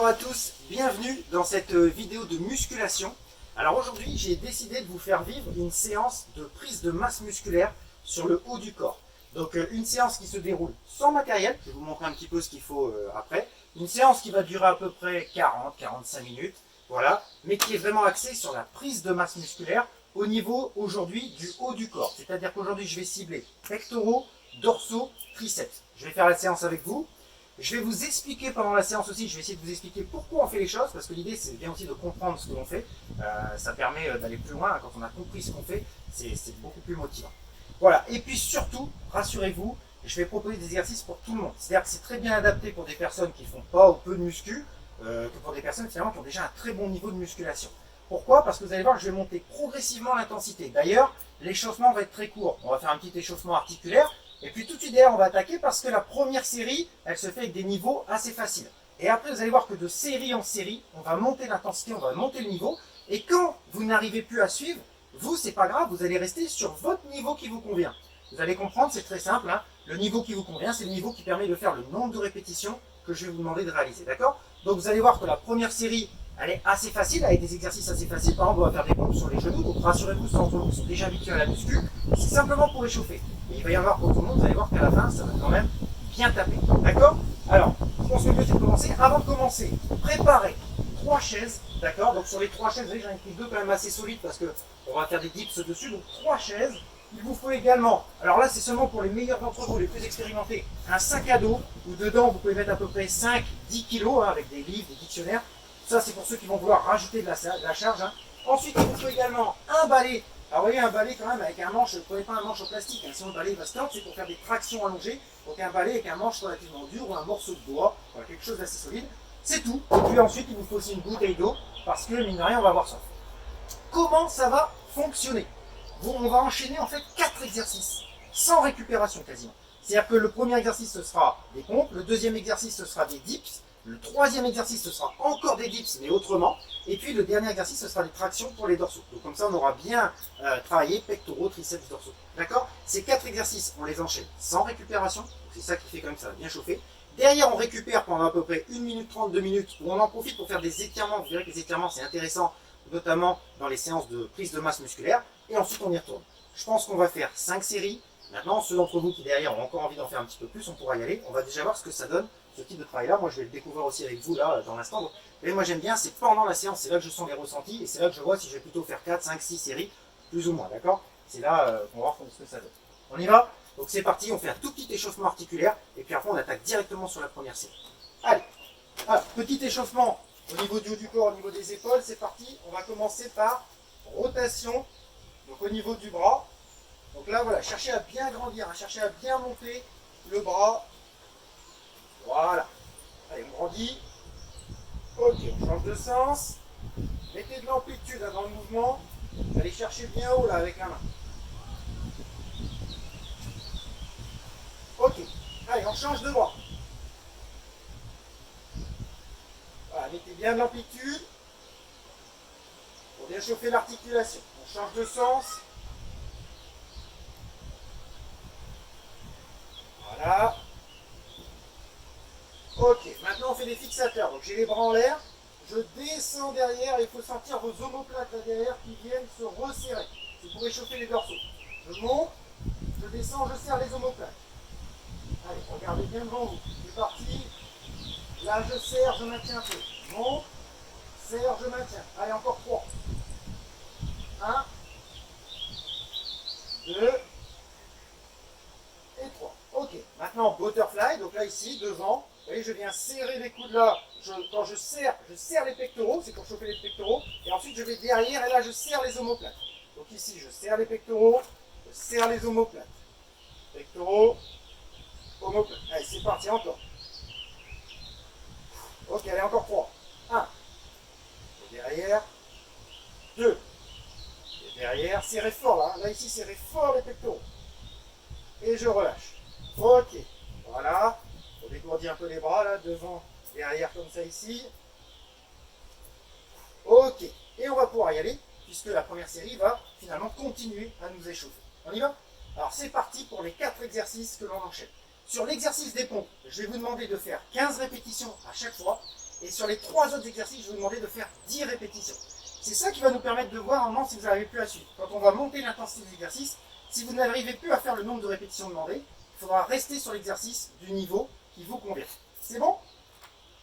Bonjour à tous, bienvenue dans cette vidéo de musculation. Alors aujourd'hui, j'ai décidé de vous faire vivre une séance de prise de masse musculaire sur le haut du corps. Donc une séance qui se déroule sans matériel, je vais vous montrer un petit peu ce qu'il faut après. Une séance qui va durer à peu près 40-45 minutes, voilà, mais qui est vraiment axée sur la prise de masse musculaire au niveau aujourd'hui du haut du corps. C'est-à-dire qu'aujourd'hui, je vais cibler pectoraux, dorsaux, triceps. Je vais faire la séance avec vous. Je vais vous expliquer pendant la séance aussi, je vais essayer de vous expliquer pourquoi on fait les choses, parce que l'idée c'est bien aussi de comprendre ce que l'on fait. Ça permet d'aller plus loin, quand on a compris ce qu'on fait, c'est beaucoup plus motivant. Voilà, et puis surtout, rassurez-vous, je vais proposer des exercices pour tout le monde. C'est-à-dire que c'est très bien adapté pour des personnes qui font pas ou peu de muscu, que pour des personnes finalement qui ont déjà un très bon niveau de musculation. Pourquoi? Parce que vous allez voir que je vais monter progressivement l'intensité. D'ailleurs, l'échauffement va être très court. On va faire un petit échauffement articulaire. Et puis tout de suite derrière, on va attaquer parce que la première série, elle se fait avec des niveaux assez faciles. Et après, vous allez voir que de série en série, on va monter l'intensité, on va monter le niveau. Et quand vous n'arrivez plus à suivre, vous, c'est pas grave, vous allez rester sur votre niveau qui vous convient. Vous allez comprendre, c'est très simple, hein. Le niveau qui vous convient, c'est le niveau qui permet de faire le nombre de répétitions que je vais vous demander de réaliser, d'accord? Donc vous allez voir que la première série, elle est assez facile, avec des exercices assez faciles. Par exemple, on va faire des pompes sur les genoux. Donc rassurez-vous, ceux d'entre vous qui sont déjà habitués à la muscu, c'est simplement pour échauffer. Et il va y en avoir pour tout le monde, vous allez voir qu'à la fin, ça va quand même bien taper. D'accord? Alors, je pense que le mieux c'est de commencer. Avant de commencer, préparez 3 chaises. D'accord? Donc sur les 3 chaises, vous voyez, j'en ai pris 2 quand même assez solides parce qu'on va faire des dips dessus. Donc 3 chaises. Il vous faut également, alors là c'est seulement pour les meilleurs d'entre vous, les plus expérimentés, un sac à dos où dedans vous pouvez mettre à peu près 5-10 kg avec des livres, des dictionnaires. Ça c'est pour ceux qui vont vouloir rajouter de la charge. Hein. Ensuite il vous faut également un balai. Alors vous voyez un balai quand même avec un manche, ne prenez pas un manche en plastique, hein. Sinon le balai va se tordre, c'est pour faire des tractions allongées. Donc un balai avec un manche relativement dur ou un morceau de bois, voilà, quelque chose d'assez solide. C'est tout. Et puis ensuite il vous faut aussi une bouteille d'eau parce que mine de rien on va avoir soif. Comment ça va fonctionner? On va enchaîner en fait 4 exercices, sans récupération quasiment. C'est-à-dire que le premier exercice ce sera des pompes, le deuxième exercice ce sera des dips, le troisième exercice ce sera encore des dips mais autrement, et puis le dernier exercice ce sera des tractions pour les dorsaux. Donc comme ça on aura bien travaillé pectoraux, triceps, dorsaux. D'accord? Ces 4 exercices on les enchaîne sans récupération, c'est ça qui fait quand même que ça va bien chauffer. Derrière on récupère pendant à peu près 1 minute 30, 2 minutes, où on en profite pour faire des étirements. Vous verrez que les étirements c'est intéressant, notamment dans les séances de prise de masse musculaire. Et ensuite on y retourne. Je pense qu'on va faire 5 séries. Maintenant, ceux d'entre vous qui derrière ont encore envie d'en faire un petit peu plus, on pourra y aller. On va déjà voir ce que ça donne, ce type de travail là. Moi je vais le découvrir aussi avec vous là dans l'instant. Et moi j'aime bien, c'est pendant la séance, c'est là que je sens les ressentis. Et c'est là que je vois si je vais plutôt faire 4, 5, 6 séries, plus ou moins, d'accord? C'est là qu'on va voir ce que ça donne. On y va? Donc c'est parti, on fait un tout petit échauffement articulaire. Et puis après on attaque directement sur la première série. Allez, alors, petit échauffement au niveau du haut du corps, au niveau des épaules, c'est parti. On va commencer par rotation. Donc au niveau du bras, donc là voilà, cherchez à bien grandir, hein, cherchez à bien monter le bras. Voilà. Allez, on grandit. Ok, on change de sens. Mettez de l'amplitude hein, dans le mouvement. Allez chercher bien haut là avec la main. Ok. Allez, on change de bras. Voilà, mettez bien de l'amplitude pour bien chauffer l'articulation. On change de sens. Voilà. Ok, maintenant on fait des fixateurs. Donc j'ai les bras en l'air, je descends derrière et il faut sentir vos omoplates là derrière qui viennent se resserrer. C'est pour réchauffer les dorsaux. Je monte, je descends, je serre les omoplates. Allez, regardez bien devant vous. C'est parti. Là je serre, je maintiens un peu. Je monte, serre, je maintiens. Allez, encore 3. 1, 2 et 3. Ok, maintenant butterfly, donc là ici, devant, vous voyez, je viens serrer les coudes là. Quand je serre les pectoraux, c'est pour chauffer les pectoraux. Et ensuite je vais derrière et là je serre les omoplates. Donc ici je serre les pectoraux, je serre les omoplates. Pectoraux, omoplates. Allez, c'est parti, encore. Ok, allez, encore 3. 1. Et derrière. 2. Et derrière, serrez fort là. Là ici, serrez fort les pectoraux. Et je relâche. Ok, voilà. On dégourdit un peu les bras là, devant, derrière comme ça ici. Ok, et on va pouvoir y aller, puisque la première série va finalement continuer à nous échauffer. On y va? Alors c'est parti pour les 4 exercices que l'on enchaîne. Sur l'exercice des pompes, je vais vous demander de faire 15 répétitions à chaque fois. Et sur les 3 autres exercices, je vais vous demander de faire 10 répétitions. C'est ça qui va nous permettre de voir un moment si vous n'arrivez plus à suivre. Quand on va monter l'intensité de l'exercice, si vous n'arrivez plus à faire le nombre de répétitions demandées, il faudra rester sur l'exercice du niveau qui vous convient. C'est bon?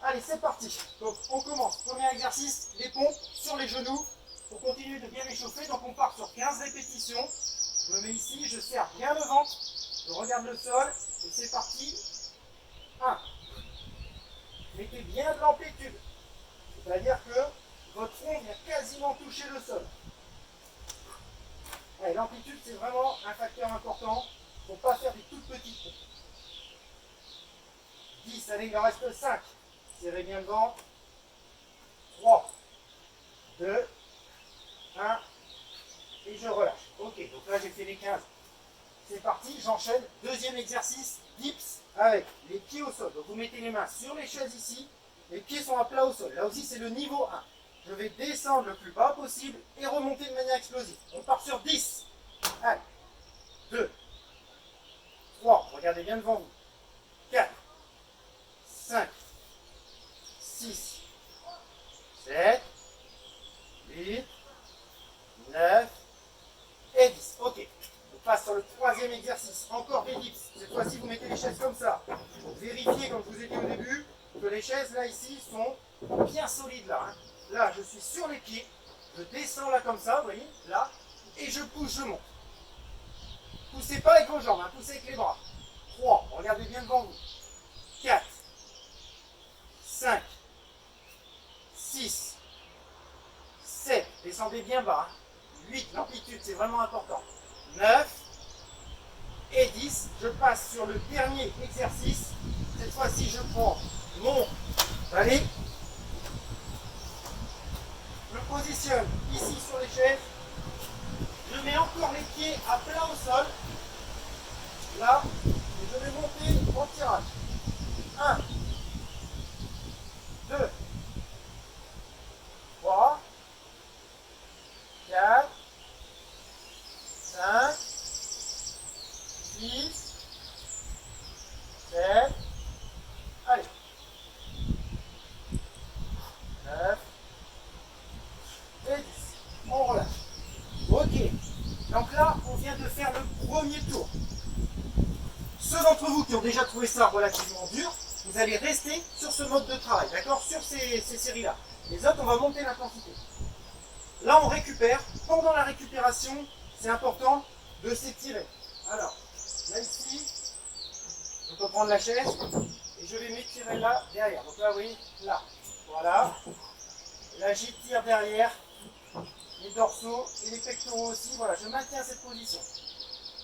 Allez, c'est parti. Donc, on commence. Premier exercice, les pompes sur les genoux pour continuer de bien échauffer. Donc, on part sur 15 répétitions. Je me mets ici, je serre bien le ventre, je regarde le sol et c'est parti. 1. Mettez bien de l'amplitude. C'est-à-dire que votre front vient quasiment toucher le sol. L'amplitude, c'est vraiment un facteur important. Il ne faut pas faire des toutes petites pompes. 10, allez, il en reste 5. Serrez bien le ventre. 3, 2, 1. Et je relâche. Ok, donc là j'ai fait les 15. C'est parti, j'enchaîne. Deuxième exercice, dips avec les pieds au sol. Donc vous mettez les mains sur les chaises ici. Les pieds sont à plat au sol. Là aussi c'est le niveau 1. Je vais descendre le plus bas possible et remonter de manière explosive. On part sur 10. Allez. 2, 3, regardez bien devant vous. 4, 5, 6, 7, 8, 9 et 10. Ok. On passe sur le troisième exercice. Encore des dips. Cette fois-ci, vous mettez les chaises comme ça. Vérifiez, comme je vous ai dit au début, que les chaises, là, ici, sont bien solides, là. Hein. Là, je suis sur les pieds. Je descends, là, comme ça, vous voyez, là. Et je pousse, je monte. Poussez pas avec vos jambes, hein, poussez avec les bras. 3, regardez bien devant vous. 4, 5, 6, 7, descendez bien bas. 8, l'amplitude, c'est vraiment important. 9 et 10. Je passe sur le dernier exercice. Cette fois-ci, je prends mon balai. Je me positionne ici sur les chaises. Je mets encore les pieds à plat au sol. Là, et je vais monter en tirage. 1, 2, 3, 4, 5, 6, 7, allez, 9 et 10. On relâche. Ok. Donc là, on vient de faire le premier tour. Ceux d'entre vous qui ont déjà trouvé ça relativement dur, vous allez rester sur ce mode de travail, d'accord? Sur ces séries-là. Les autres, on va monter l'intensité. Là, on récupère. Pendant la récupération, c'est important de s'étirer. Alors, là, ici, je peux prendre la chaise et je vais m'étirer là, derrière. Donc là, oui, là. Voilà. Là, j'étire derrière les dorsaux et les pectoraux aussi. Voilà, je maintiens cette position.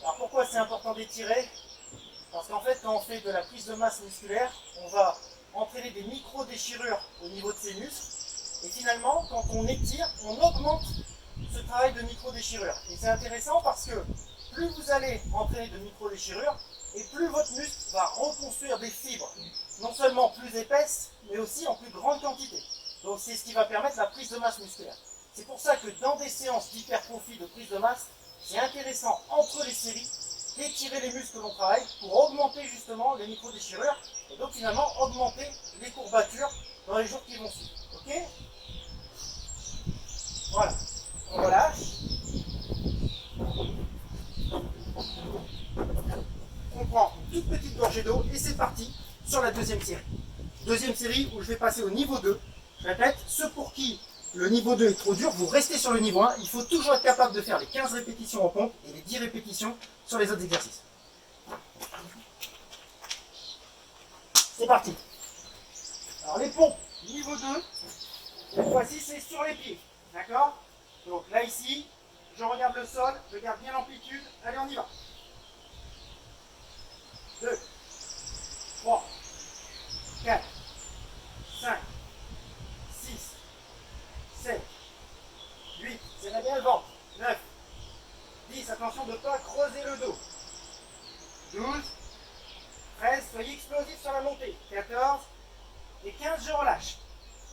Alors, pourquoi c'est important d'étirer? Parce qu'en fait, quand on fait de la prise de masse musculaire, on va entraîner des micro-déchirures au niveau de ces muscles. Et finalement, quand on étire, on augmente ce travail de micro-déchirure. Et c'est intéressant parce que plus vous allez entraîner de micro-déchirures, et plus votre muscle va reconstruire des fibres, non seulement plus épaisses, mais aussi en plus grande quantité. Donc c'est ce qui va permettre la prise de masse musculaire. C'est pour ça que dans des séances d'hypertrophie, de prise de masse, c'est intéressant entre les séries d'étirer les muscles que l'on travaille pour augmenter justement les micro-déchirures et donc finalement augmenter les courbatures dans les jours qui vont suivre. Ok? Voilà. On relâche. On prend une toute petite gorgée d'eau et c'est parti sur la deuxième série. Deuxième série où je vais passer au niveau 2. Je répète, ceux pour qui le niveau 2 est trop dur, vous restez sur le niveau 1. Il faut toujours être capable de faire les 15 répétitions en pompe et les 10 répétitions sur les autres exercices. C'est parti. Alors les pompes, niveau 2, cette fois-ci c'est sur les pieds. D'accord? Donc là ici, je regarde le sol, je garde bien l'amplitude. Allez, on y va. 2, 3, 4, 5, 6, 7, 8, serrez bien le ventre. 9, 10, attention de ne pas creuser le dos. 12, 13, soyez explosifs sur la montée. 14 et 15, je relâche.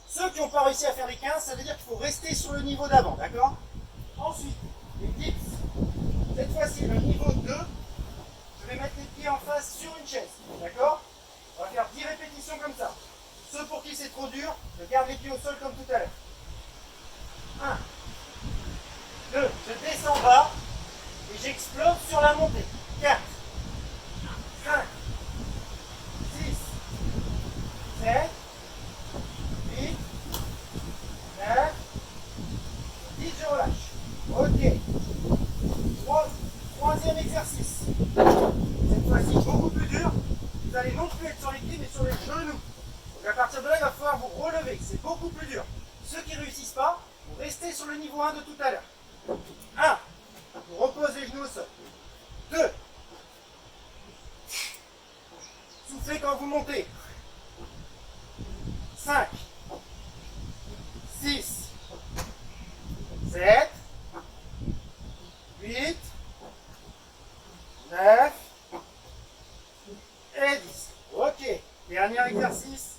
Ceux qui n'ont pas réussi à faire les 15, ça veut dire qu'il faut rester sur le niveau d'avant, d'accord? Ensuite, les dips. Cette fois-ci, le niveau 2, je vais mettre les pieds en face sur une chaise, d'accord? On va faire 10 répétitions comme ça. Ceux pour qui c'est trop dur, je garde les pieds au sol comme tout à l'heure. 1, 2, je descends bas et j'explose sur la montée. 4, 5, 6, 7, 8, 9, 10, je relâche. Ok. Troisième exercice. Cette fois-ci, beaucoup plus dur. Vous allez non plus être sur les pieds, mais sur les genoux. Donc à partir de là, il va falloir vous relever. C'est beaucoup plus dur. Ceux qui ne réussissent pas, vous restez sur le niveau 1 de tout à l'heure. 1. Vous reposez les genoux au sol. 2. Soufflez quand vous montez. 5. 6. 7. 8. 9. Et 10. Ok. Dernier exercice.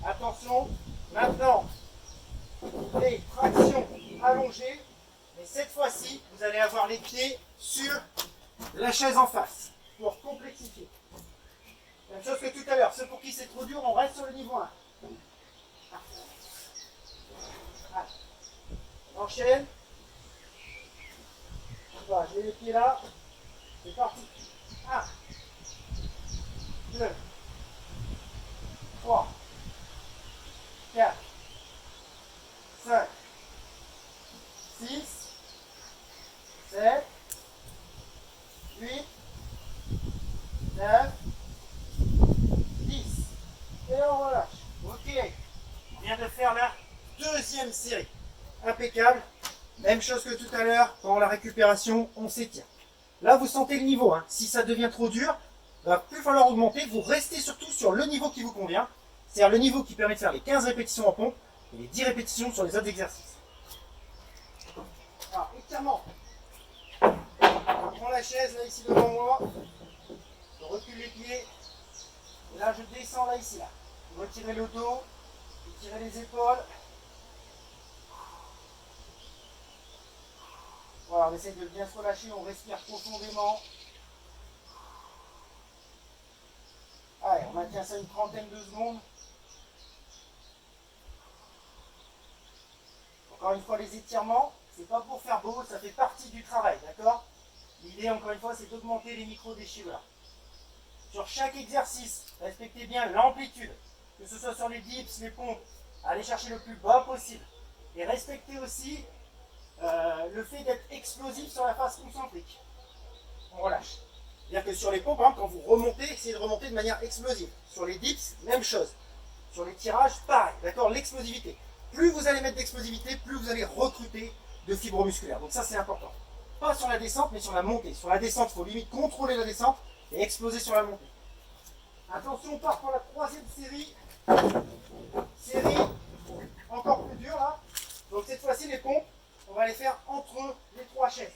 Attention. Maintenant, les tractions allongées. Mais cette fois-ci, vous allez avoir les pieds sur la chaise en face pour complexifier. Même chose que tout à l'heure. Ceux pour qui c'est trop dur, on reste sur le niveau 1. On enchaîne. Voilà, j'ai les pieds là. C'est parti. 1, 2, 3, 4, 5, 6, 7, 8, 9, 10. Et on relâche. Ok. On vient de faire la deuxième série. Impeccable. Même chose que tout à l'heure. Pendant la récupération, on s'étire. Là, vous sentez le niveau. Hein. Si ça devient trop dur, il va plus falloir augmenter. Vous restez surtout sur le niveau qui vous convient. C'est-à-dire le niveau qui permet de faire les 15 répétitions en pompe et les 10 répétitions sur les autres exercices. Alors, étirement. Je prends la chaise là ici devant moi. Je recule les pieds. Et là, je descends là ici. Là. Vous retirez le dos. Étirez les épaules. Voilà, on essaie de bien se relâcher. On respire profondément. Allez, on maintient ça une trentaine de secondes. Encore une fois, les étirements, c'est pas pour faire beau, ça fait partie du travail, d'accord? L'idée, encore une fois, c'est d'augmenter les micro-déchirures. Sur chaque exercice, respectez bien l'amplitude, que ce soit sur les dips, les pompes, allez chercher le plus bas possible. Et respectez aussi le fait d'être explosif sur la phase concentrique. On relâche. C'est-à-dire que sur les pompes, par exemple, quand vous remontez, essayez de remonter de manière explosive. Sur les dips, même chose. Sur les tirages, pareil, d'accord? L'explosivité. Plus vous allez mettre d'explosivité, plus vous allez recruter de fibres musculaires. Donc ça, c'est important. Pas sur la descente, mais sur la montée. Sur la descente, il faut limite contrôler la descente et exploser sur la montée. Attention, on part pour la troisième série. Série encore plus dure, là. Donc cette fois-ci, les pompes, on va les faire entre les trois chaises.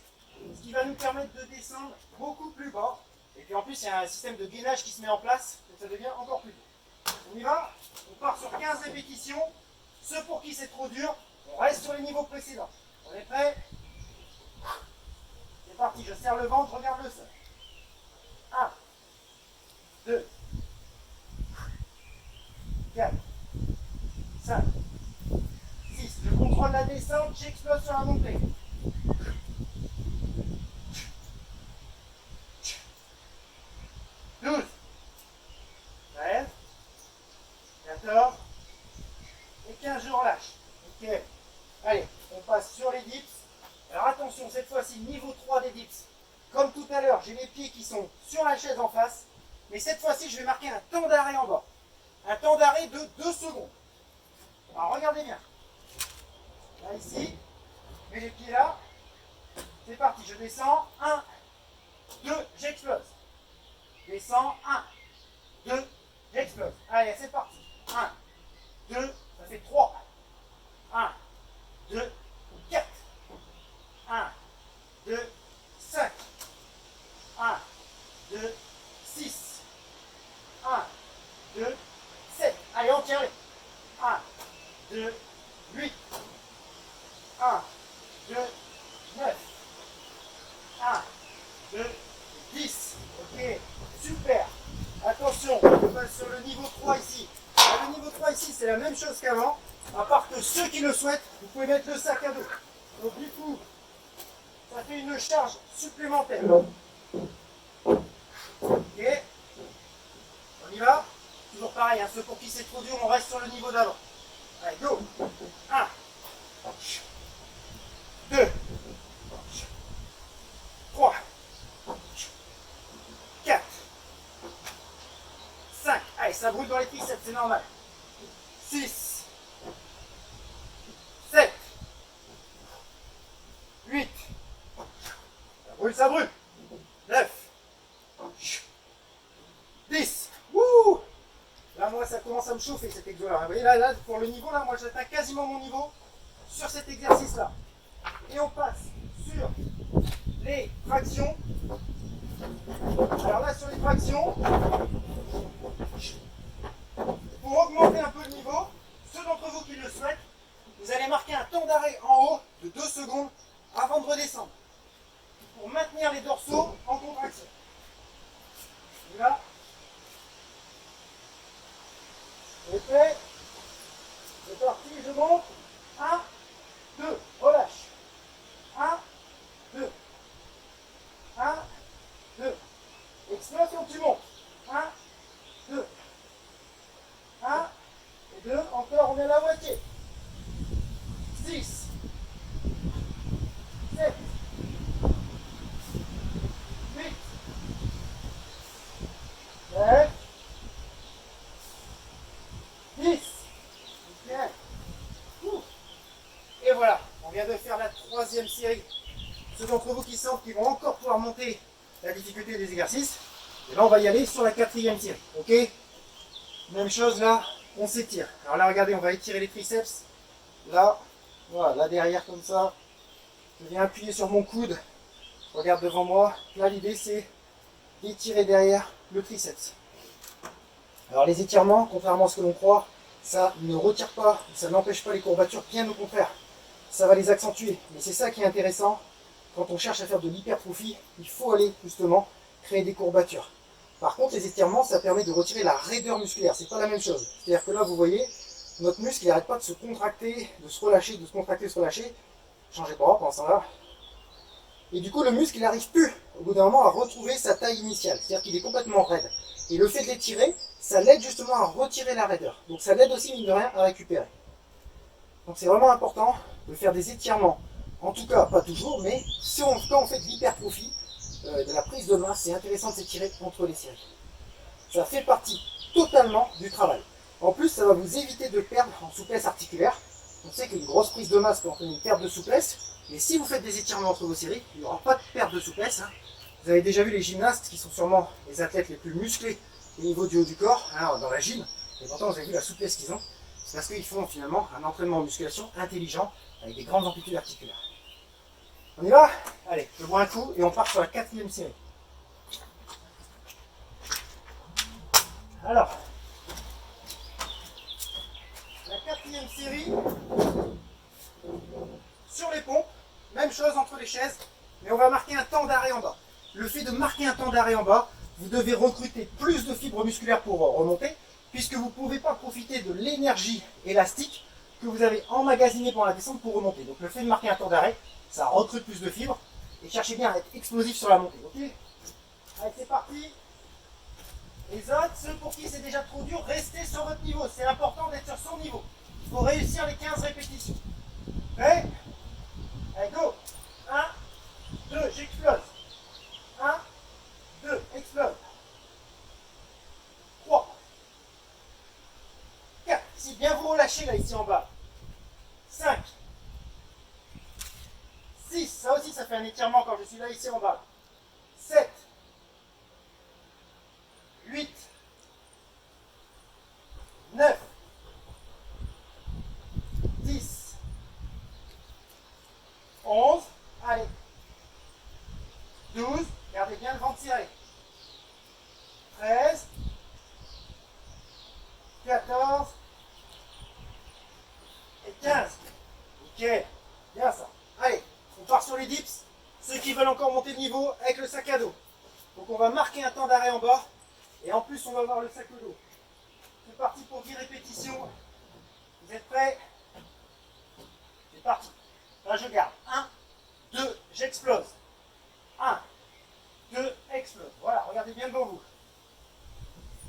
Ce qui va nous permettre de descendre beaucoup plus bas. Et puis en plus, il y a un système de gainage qui se met en place, et ça devient encore plus dur. On y va. On part sur 15 répétitions. Ceux pour qui c'est trop dur, on reste sur les niveaux précédents. On est prêt? C'est parti, je serre le ventre, regarde le sol. 1, 2, 4, 5, 6. Je contrôle la descente, j'explose sur la montée. 12, 13, 14 et 15, je relâche. Ok. Allez, on passe sur les dips. Alors attention, cette fois-ci, niveau 3 des dips. Comme tout à l'heure, j'ai les pieds qui sont sur la chaise en face. Mais cette fois-ci, je vais marquer un temps d'arrêt en bas. Un temps d'arrêt de 2 secondes. Alors regardez bien. Là, ici, je mets les pieds là. C'est parti, je descends. 1, 2, j'explose. Descends, 1, 2, j'explose. Allez, c'est parti. 1, 2, ça fait 3. 1, 2, 4. 1, 2, 5. 1, 2, 6. 1, 2, 7. Allez, on tient les. 1, 2, 8. 1, 2, 9. 1, 2, 10. Ok, super. Attention, on passe sur le niveau 3 ici. le niveau 3 ici, c'est la même chose qu'avant, à part que ceux qui le souhaitent, vous pouvez mettre le sac à dos. Donc du coup, ça fait une charge supplémentaire. Ok, on y va. Toujours pareil, hein, ceux pour qui c'est trop dur, on reste sur le niveau d'avant. Allez, go. 1, 2, 3, 4, 5. Allez, ça brûle dans les triceps, c'est normal. 6, 7, 8. Ça brûle, ça brûle. 9, 10. Wouh! Là, moi, ça commence à me chauffer cet exo-là. Vous voyez, là, pour le niveau, là, moi, j'atteins quasiment mon niveau sur cet exercice-là. Et on passe sur les tractions. Alors là, sur les tractions, pour augmenter un peu le niveau, ceux d'entre vous qui le souhaitent, vous allez marquer un temps d'arrêt en haut de 2 secondes avant de redescendre. Pour maintenir les dorsaux en contraction. Et là, c'est fait. C'est parti, je monte. 1, 2, relâche. 1, 2. 1, 2. Explosion, tu montes. 1, 2. 1 et 2. Encore, on est à la moitié. 6, 7, 8, 9, 10. Bien. Et voilà, on vient de faire la 3e série. Ceux d'entre vous qui sentent qu'ils vont encore pouvoir monter la difficulté des exercices, et là on va y aller sur la 4e série. Ok? Même chose là, on s'étire. Alors là, regardez, on va étirer les triceps. Là, voilà, là derrière comme ça. Je viens appuyer sur mon coude. Je regarde devant moi. Là, l'idée c'est d'étirer derrière le triceps. Alors les étirements, contrairement à ce que l'on croit, ça ne retire pas, ça n'empêche pas les courbatures, bien au contraire. Ça va les accentuer. Mais c'est ça qui est intéressant. Quand on cherche à faire de l'hypertrophie, il faut aller justement créer des courbatures. Par contre, les étirements, ça permet de retirer la raideur musculaire. C'est pas la même chose. C'est-à-dire que là, vous voyez, notre muscle, il n'arrête pas de se contracter, de se relâcher, de se contracter, de se relâcher. Changez de bras pendant ce temps-là. Et du coup, le muscle, il n'arrive plus, au bout d'un moment, à retrouver sa taille initiale. C'est-à-dire qu'il est complètement raide. Et le fait de l'étirer, ça l'aide justement à retirer la raideur. Donc ça l'aide aussi, mine de rien, à récupérer. Donc c'est vraiment important de faire des étirements. En tout cas, pas toujours, mais si on, quand on fait de l'hypertrophie, de la prise de masse, c'est intéressant de s'étirer entre les séries. Ça fait partie totalement du travail. En plus, ça va vous éviter de perdre en souplesse articulaire. On sait qu'une grosse prise de masse peut entraîner une perte de souplesse, mais si vous faites des étirements entre vos séries, il n'y aura pas de perte de souplesse. Hein. Vous avez déjà vu les gymnastes qui sont sûrement les athlètes les plus musclés au niveau du haut du corps, hein, dans la gym, et pourtant vous avez vu la souplesse qu'ils ont. C'est parce qu'ils font finalement un entraînement en musculation intelligent avec des grandes amplitudes articulaires. On y va? Allez, je bois un coup et on part sur la 4e série. Alors, la 4e série, sur les pompes, même chose entre les chaises, mais on va marquer un temps d'arrêt en bas. Le fait de marquer un temps d'arrêt en bas, vous devez recruter plus de fibres musculaires pour remonter, puisque vous ne pouvez pas profiter de l'énergie élastique que vous avez emmagasinée pendant la descente pour remonter. Donc le fait de marquer un temps d'arrêt, ça recrute plus de fibres, et cherchez bien à être explosif sur la montée. Ok? Allez, c'est parti. Les autres, ceux pour qui c'est déjà trop dur, restez sur votre niveau. C'est important d'être sur son niveau. Il faut réussir les 15 répétitions. Prêt? Allez, go. 1, 2, j'explose. 1, 2, explose. 3, 4. Ici, bien vous relâchez là, ici en bas. 5, 6. Ça aussi, ça fait un étirement quand je suis là, ici en bas. 7, 8, 9, 10, 11, allez, 12, gardez bien le ventre serré, 13, 14 et 15. Ok, bien ça. Allez, on part sur les dips. Ceux qui veulent encore monter de niveau avec le sac à dos. Donc on va marquer un temps d'arrêt en bas et en plus on va avoir le sac à dos. C'est parti pour 10 répétitions. Vous êtes prêts? C'est parti. Là, je garde. 1, 2, j'explose. 1, 2, explose. Voilà, regardez bien devant vous.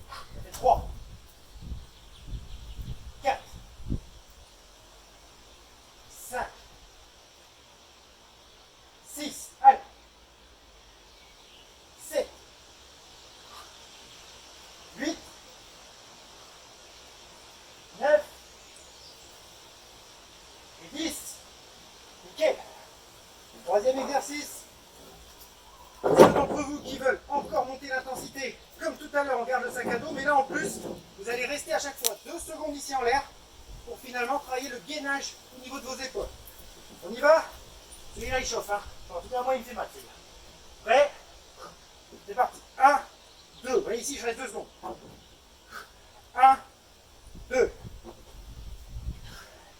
Ça fait 3, 4, 5, 6, allez. 7, 8, 9 et 10. Nickel. Troisième exercice. Ceux d'entre vous qui veulent encore monter l'intensité, comme tout à l'heure, on garde le sac à dos, mais là en plus, vous allez rester à chaque fois 2 secondes ici en l'air pour finalement travailler le gainage au niveau de vos épaules. On y va? Celui-là il chauffe, hein. En tout cas, moi il me fait mal, celui-là. Prêt? C'est parti. 1, 2. Vous voyez ici, je reste 2 secondes. 1, 2.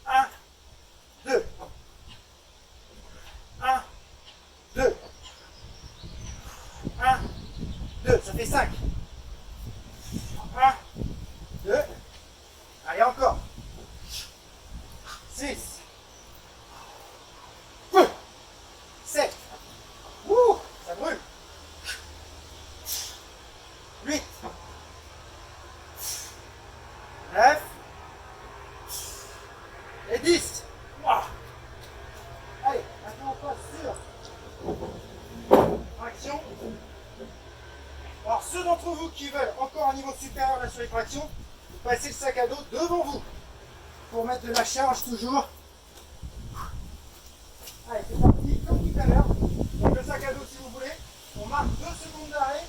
1, 2. 1, 2. 1, 2. Ça fait 5. 1, 2. Allez, encore. 6. 7. Ouh, ça brûle. 8. 9. Et 10. Wow. Allez, maintenant on passe sur traction. Alors ceux d'entre vous qui veulent encore un niveau supérieur là sur les tractions, vous passez le sac à dos devant vous pour mettre de la charge toujours. Allez, c'est parti, comme tout à l'heure. Donc le sac à dos si vous voulez, on marque 2 secondes d'arrêt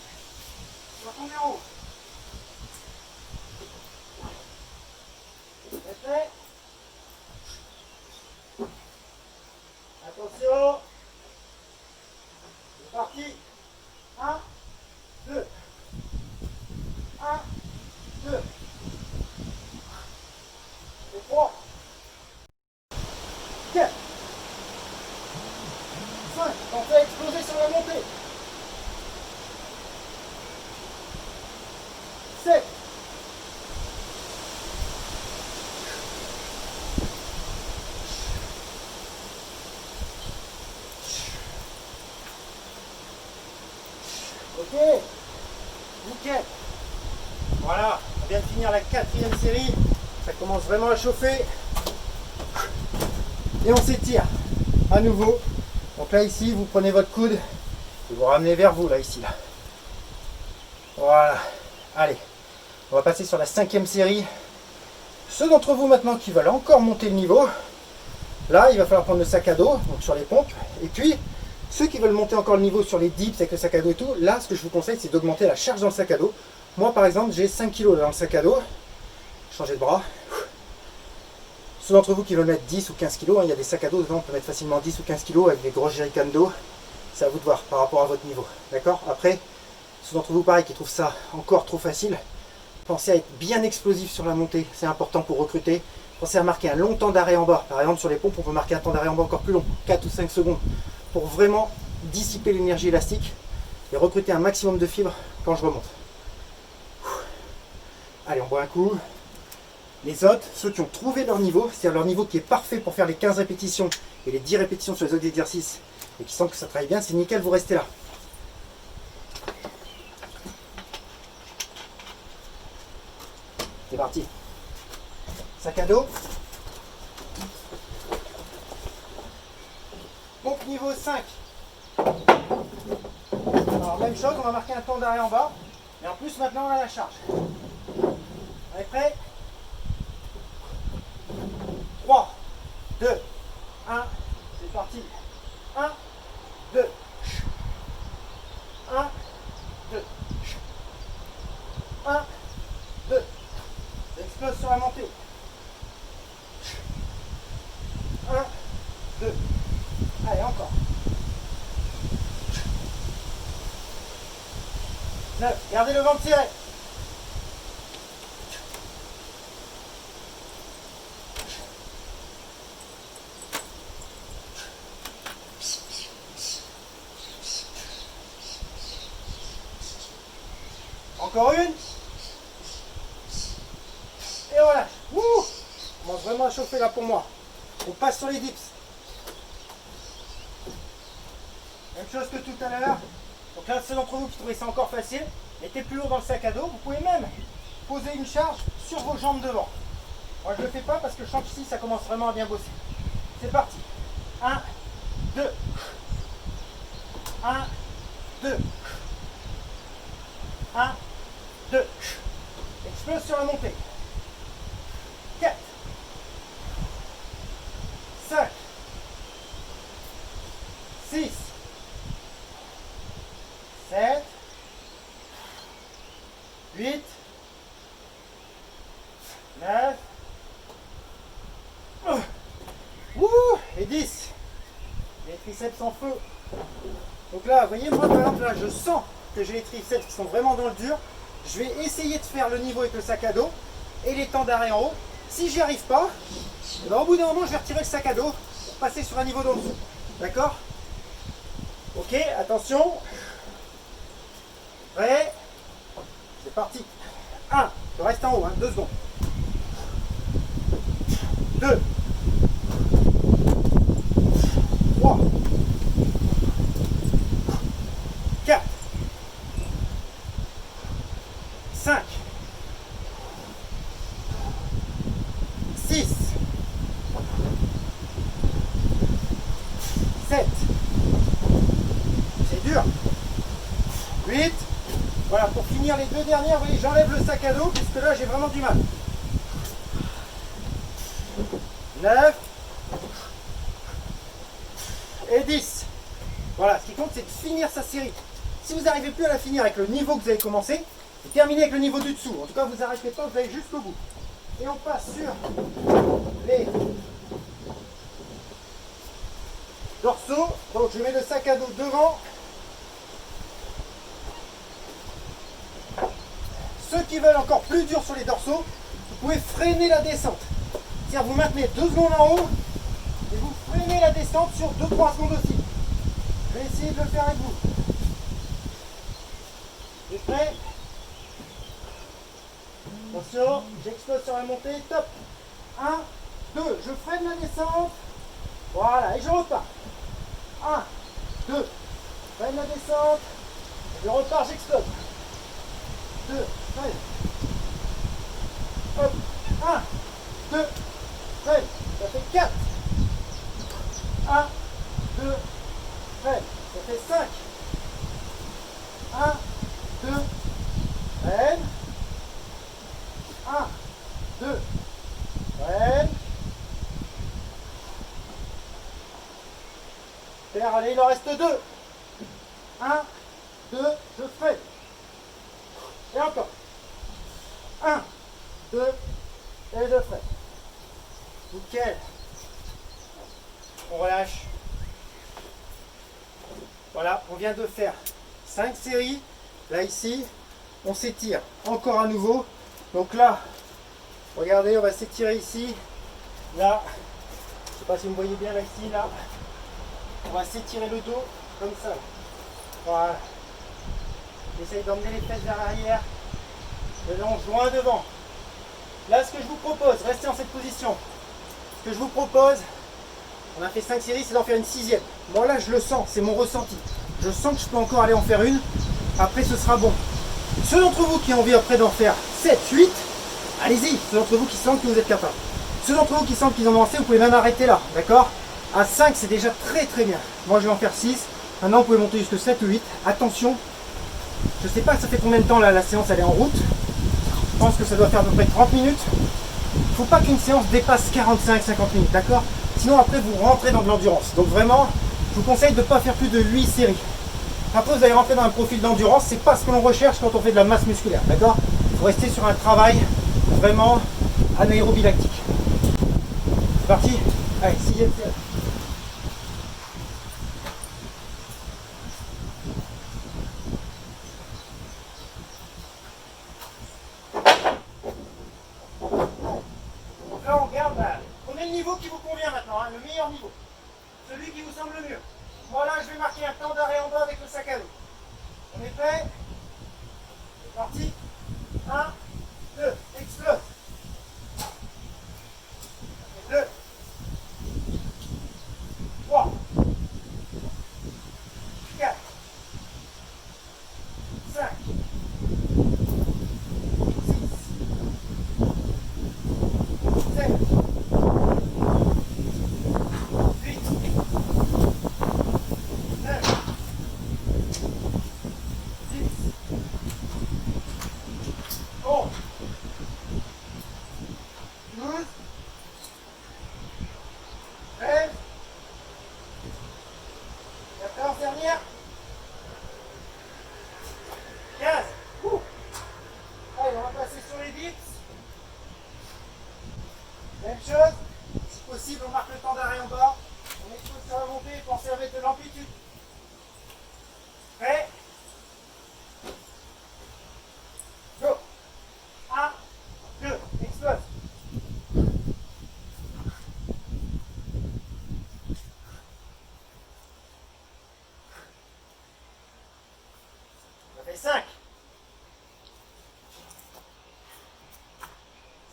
quand on est en haut. Vous êtes prêts? Attention. C'est parti. 1, 2. 1, 2. Et 3. 4. 5. On fait exploser sur la montée. 7. 8. Ok. Nickel. Voilà, on vient de finir la 4e série. Ça commence vraiment à chauffer. Et on s'étire à nouveau. Donc là ici, vous prenez votre coude et vous ramenez vers vous là ici. Là. Voilà. Allez, on va passer sur la 5e série. Ceux d'entre vous maintenant qui veulent encore monter le niveau, là il va falloir prendre le sac à dos, donc sur les pompes. Et puis, ceux qui veulent monter encore le niveau sur les dips avec le sac à dos et tout, là ce que je vous conseille c'est d'augmenter la charge dans le sac à dos. Moi par exemple j'ai 5 kg dans le sac à dos. Changer de bras. Ceux d'entre vous qui veulent mettre 10 ou 15 kg, il y a des sacs à dos dedans, on peut mettre facilement 10 ou 15 kg avec des grosses jerrycans d'eau. C'est à vous de voir par rapport à votre niveau. D'accord? Après, ceux d'entre vous pareil qui trouvent ça encore trop facile, pensez à être bien explosif sur la montée, c'est important pour recruter. Pensez à marquer un long temps d'arrêt en bas. Par exemple sur les pompes on peut marquer un temps d'arrêt en bas encore plus long, 4 ou 5 secondes, pour vraiment dissiper l'énergie élastique et recruter un maximum de fibres quand je remonte. Allez, on boit un coup. Les autres, ceux qui ont trouvé leur niveau, c'est-à-dire leur niveau qui est parfait pour faire les 15 répétitions et les 10 répétitions sur les autres exercices et qui sentent que ça travaille bien, c'est nickel, vous restez là. C'est parti. Sac à dos. Pompe niveau 5. Alors même chose, on va marquer un temps d'arrêt en bas. Et en plus maintenant on a la charge. On est prêt? 3, 2, 1, c'est parti. 1, 2. 1, 2. 1, 2. Ça explose sur la montée. 1, 2. Allez, encore. 9. Gardez le ventre serré. Encore une. relâche. Ouh, on commence vraiment à chauffer là pour moi. On passe sur les dips. Même chose que tout à l'heure. Donc là, ceux d'entre vous qui trouvaient ça encore facile, mettez plus lourd dans le sac à dos. Vous pouvez même poser une charge sur vos jambes devant. Moi, je ne le fais pas parce que je sens qu'ici, ça commence vraiment à bien bosser. C'est parti. 1, 2. 1, 2. 1, 2. Explose sur la montée. 4, 5, 6, 7, 8, 9, et 10. Les triceps en feu. Donc là, vous voyez, moi par exemple, là, je sens que j'ai les triceps qui sont vraiment dans le dur. Je vais essayer de faire le niveau avec le sac à dos et les temps d'arrêt en haut. Si j'y arrive pas, au bout d'un moment, je vais retirer le sac à dos pour passer sur un niveau d'en dessous. D'accord? Ok, attention. Prêt? C'est parti. 1, je reste en haut, 2 secondes. 2, 3, 4, 5, 6, 7, c'est dur, 8, voilà, pour finir les 2 dernières, vous voyez, j'enlève le sac à dos, puisque là j'ai vraiment du mal. 9 et 10. Voilà, ce qui compte c'est de finir sa série. Si vous n'arrivez plus à la finir avec le niveau que vous avez commencé, terminez avec le niveau du dessous. En tout cas, vous n'arrêtez pas, vous allez jusqu'au bout. Et on passe sur les dorsaux. Donc je mets le sac à dos devant. Ceux qui veulent encore plus dur sur les dorsaux, vous pouvez freiner la descente. C'est-à-dire vous maintenez 2 secondes en haut et vous freinez la descente sur 2-3 secondes aussi. Je vais essayer de le faire avec vous. Vous êtes prêts? Attention, j'explose sur la montée, top. 1, 2, je freine la descente. Voilà, et je repars. 1, 2, freine la descente. Je repars, j'explose. 2, freine. Hop, 1, 2, freine. Ça fait 4. 1, 2, freine. Ça fait 5. 1, 2, freine. 1, 2, freine. Super, allez, il en reste 2. 1, 2, je freine. Et encore. 1, 2, et je freine. Nickel. On relâche. Voilà, on vient de faire 5 séries. Là, ici, on s'étire encore à nouveau. Donc là, regardez, on va s'étirer ici. Là, je ne sais pas si vous voyez bien là, ici, là. On va s'étirer le dos comme ça. Voilà. J'essaye d'emmener les fesses vers l'arrière. Le long loin devant. Là, ce que je vous propose, restez en cette position. Ce que je vous propose, on a fait 5 séries, c'est d'en faire une 6e. Moi là, je le sens, c'est mon ressenti. Je sens que je peux encore aller en faire une. Après, ce sera bon. Ceux d'entre vous qui ont envie après d'en faire 7, 8, allez-y. Ceux d'entre vous qui sentent que vous êtes capable. Ceux d'entre vous qui sentent qu'ils en ont assez, vous pouvez même arrêter là, d'accord? À 5, c'est déjà très très bien. Moi, je vais en faire 6. Maintenant, vous pouvez monter jusqu'à 7 ou 8. Attention, je ne sais pas ça fait combien de temps là, la séance elle est en route. Je pense que ça doit faire à peu près 30 minutes. Il ne faut pas qu'une séance dépasse 45-50 minutes, d'accord? Sinon, après, vous rentrez dans de l'endurance. Donc vraiment, je vous conseille de ne pas faire plus de 8 séries. Après, vous allez rentrer dans un profil d'endurance. C'est pas ce que l'on recherche quand on fait de la masse musculaire, d'accord? Il faut rester sur un travail vraiment anaérobie lactique. C'est parti? Allez, 6e série. Là, on regarde, on est le niveau qui vous convient maintenant, le meilleur niveau. Celui qui vous semble le mieux. Moi là, je vais marquer un temps d'arrêt en bas avec le sac à dos. On est prêt? C'est parti. 1, 2, explose. sur les dips. Même chose. Si possible, on marque le temps d'arrêt en bas. On expose sur la montée, pensez à mettre de l'amplitude. Prêt? Go! 1, 2, explose. Ça fait 5,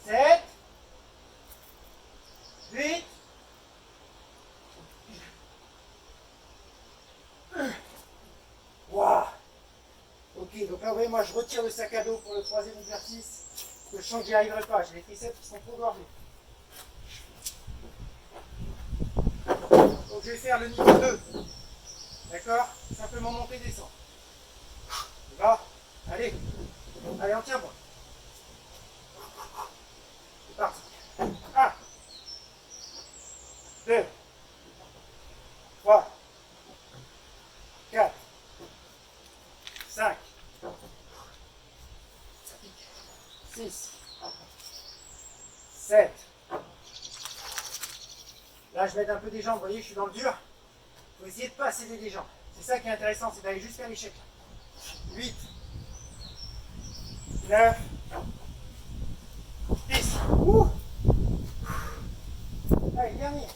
7, 8, 1. Wow. Ok, donc là, vous voyez, moi je retire le sac à dos pour le troisième exercice. Parce que je sens que j'y arriverai pas. J'ai les triceps qui sont trop gorgés. Donc je vais faire le niveau 2. D'accord? Simplement monter, descendre. Là, allez. Allez, on tient bon. C'est parti. 1, 2, 3, 4, 5, 6, 7. Là, je m'aide un peu des jambes. Vous voyez, je suis dans le dur. Il faut essayer de ne pas céder des jambes. C'est ça qui est intéressant, c'est d'aller jusqu'à l'échec. 8, 9, 10. Ouh. Allez, dernier.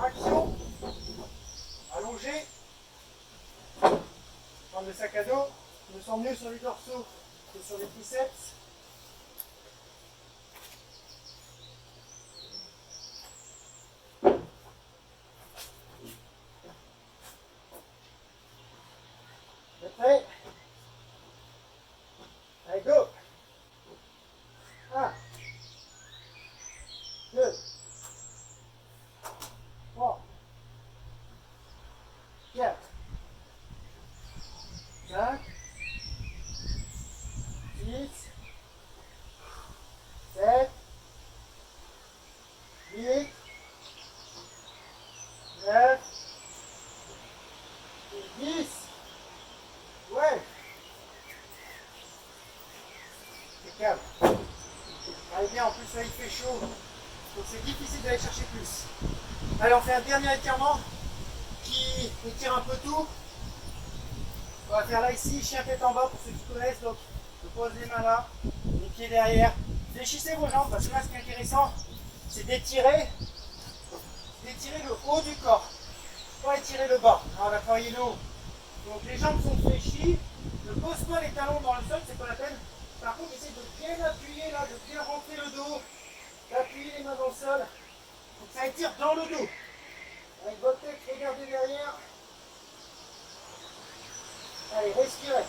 Action. Allongé. Prendre le sac à dos. Je me sens mieux sur les dorsaux que sur les triceps. Vous êtes prêts? Allez, go! 1, 2, 3, 4, 5, 6, 7, 8, 9, 10. Ouais. C'est calme. Allez bien, en plus là il fait chaud. Donc c'est difficile d'aller chercher plus. Allez, on fait un dernier étirement qui étire un peu tout. On va faire là ici, chien tête en bas pour ceux qui connaissent. Donc je pose les mains là, les pieds derrière. Fléchissez vos jambes parce que là ce qui est intéressant, c'est d'étirer le haut du corps. Pas étirer le bas. Alors, on va travailler le haut. Donc les jambes sont fléchies. Ne pose pas les talons dans le sol, c'est pas la peine. Par contre, essayez de bien appuyer là, de bien rentrer le dos, d'appuyer les mains dans le sol. Donc ça étire dans le dos. Avec votre tête, regardez derrière. Allez, respirez.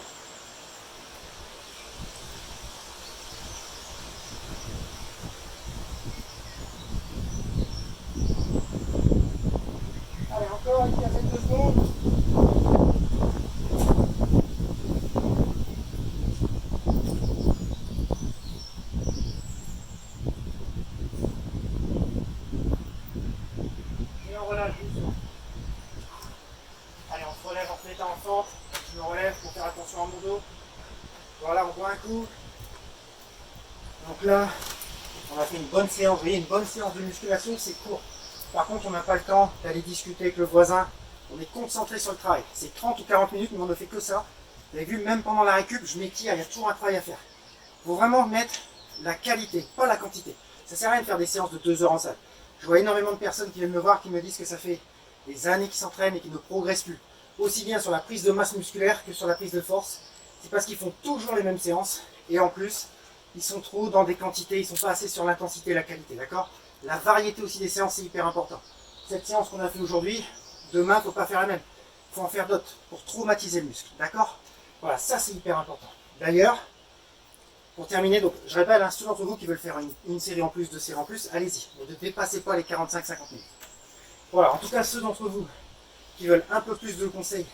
Allez, encore une quinzaine de secondes. Et on relâche doucement. Allez, on se relève en se mettant en centre. Je me relève pour faire attention à mon dos. Voilà, on boit un coup. Donc là, on a fait une bonne séance. Vous voyez, une bonne séance de musculation, c'est court. Par contre, on n'a pas le temps d'aller discuter avec le voisin. On est concentré sur le travail. C'est 30 ou 40 minutes, mais on ne fait que ça. Vous avez vu, même pendant la récup, je m'étire, il y a toujours un travail à faire. Il faut vraiment mettre la qualité, pas la quantité. Ça ne sert à rien de faire des séances de 2 heures en salle. Je vois énormément de personnes qui viennent me voir, qui me disent que ça fait des années qu'ils s'entraînent et qu'ils ne progressent plus. Aussi bien sur la prise de masse musculaire que sur la prise de force. C'est parce qu'ils font toujours les mêmes séances. Et en plus, ils sont trop dans des quantités, ils ne sont pas assez sur l'intensité et la qualité, d'accord? La variété aussi des séances, c'est hyper important. Cette séance qu'on a fait aujourd'hui, demain, il ne faut pas faire la même. Il faut en faire d'autres pour traumatiser le muscle, d'accord? Voilà, ça c'est hyper important. D'ailleurs, pour terminer, donc je répète, ceux d'entre vous qui veulent faire une série en plus, 2 séries en plus, allez-y. Ne dépassez pas les 45-50 minutes. Voilà, en tout cas, ceux d'entre vous qui veulent un peu plus de conseils,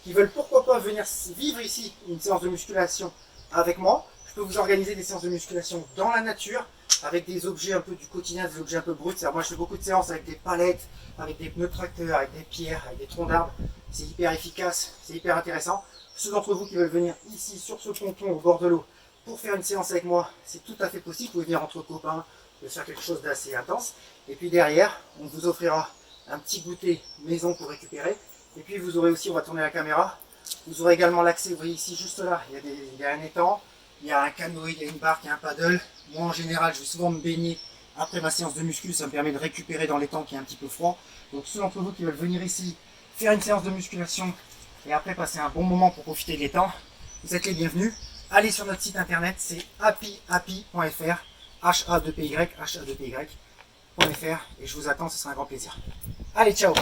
qui veulent pourquoi pas venir vivre ici une séance de musculation avec moi, je peux vous organiser des séances de musculation dans la nature, avec des objets un peu du quotidien, des objets un peu bruts. Moi je fais beaucoup de séances avec des palettes, avec des pneus tracteurs, avec des pierres, avec des troncs d'arbres. C'est hyper efficace, c'est hyper intéressant. Ceux d'entre vous qui veulent venir ici sur ce ponton au bord de l'eau pour faire une séance avec moi, c'est tout à fait possible. Vous pouvez venir entre copains, de faire quelque chose d'assez intense. Et puis derrière, on vous offrira un petit goûter maison pour récupérer. Et puis vous aurez aussi, on va tourner la caméra, vous aurez également l'accès, vous voyez ici juste là, il y a un étang, il y a un canoë, il y a une barque, il y a un paddle. Moi en général, je vais souvent me baigner après ma séance de muscu, ça me permet de récupérer dans l'étang qui est un petit peu froid. Donc ceux d'entre vous qui veulent venir ici, faire une séance de musculation et après passer un bon moment pour profiter de l'étang, vous êtes les bienvenus. Allez sur notre site internet, c'est happy.fr, H-A-2-P-Y, H-A-2-P-Y.fr et je vous attends, ce sera un grand plaisir. Allez, ciao!